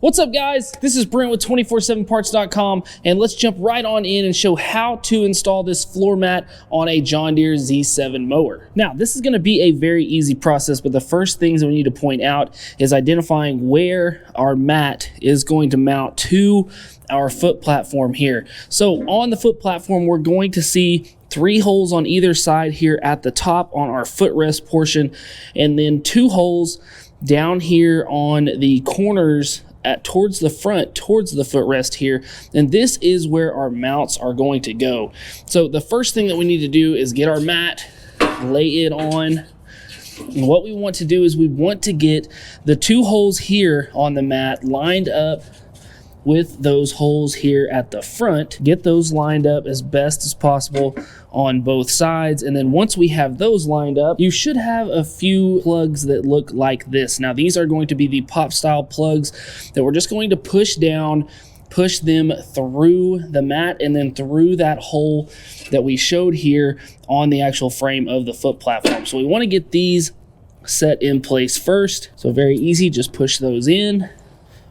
What's up, guys? This is Brent with 247parts.com, and let's jump right on in and show how to install this floor mat on a John Deere Z7 mower. Now, this is going to be a very easy process, but the first things that we need to point out is identifying where our mat is going to mount to our foot platform here. So on the foot platform, we're going to see 3 holes on either side here at the top on our footrest portion, and then 2 holes down here on the corners towards the front, towards the footrest here, and this is where our mounts are going to go. So the first thing that we need to do is get our mat, lay it on, and what we want to do is we want to get the 2 holes here on the mat lined up with those holes here at the front. Get those lined up as best as possible on both sides, and then once we have those lined up, you should have a few plugs that look like this. Now, these are going to be the pop style plugs that we're just going to push down, push them through the mat and then through that hole that we showed here on the actual frame of the foot platform. So we want to get these set in place first. So very easy, just push those in,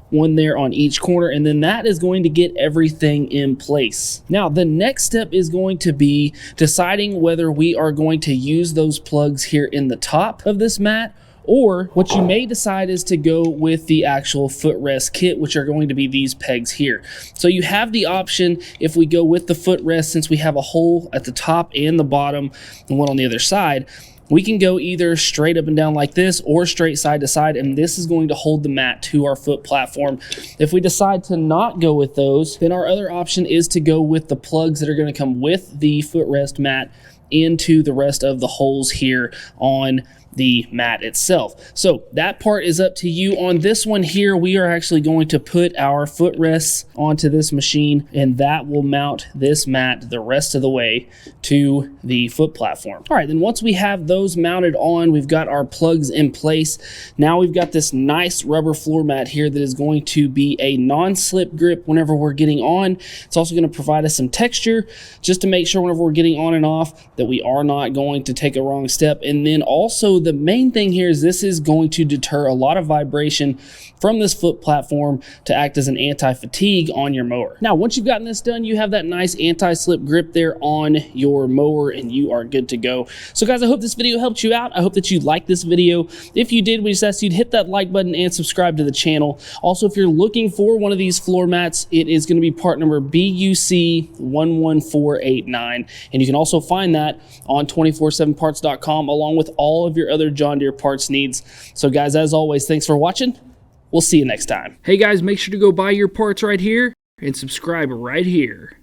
one there on each corner, and then that is going to get everything in place. Now, the next step is going to be deciding whether we are going to use those plugs here in the top of this mat, or what you may decide is to go with the actual footrest kit, which are going to be these pegs here. So you have the option, if we go with the footrest, since we have a hole at the top and the bottom and one on the other side, we can go either straight up and down like this or straight side to side, and this is going to hold the mat to our foot platform. If we decide to not go with those, then our other option is to go with the plugs that are going to come with the footrest mat into the rest of the holes here on the mat itself. So that part is up to you. On this one here, we are actually going to put our footrests onto this machine, and that will mount this mat the rest of the way to the foot platform. All right, then once we have those mounted on, we've got our plugs in place. Now we've got this nice rubber floor mat here that is going to be a non-slip grip whenever we're getting on. It's also going to provide us some texture just to make sure whenever we're getting on and off that we are not going to take a wrong step. And then also the main thing here is this is going to deter a lot of vibration from this foot platform to act as an anti-fatigue on your mower. Now, once you've gotten this done, you have that nice anti-slip grip there on your mower and you are good to go. So guys, I hope this video helped you out. I hope that you liked this video. If you did, we just ask you to hit that like button and subscribe to the channel. Also, if you're looking for one of these floor mats, it is going to be part number BUC11489, and you can also find that on 247parts.com along with all of your other John Deere parts needs. So guys, as always, thanks for watching. We'll see you next time. Hey guys, make sure to go buy your parts right here and subscribe right here.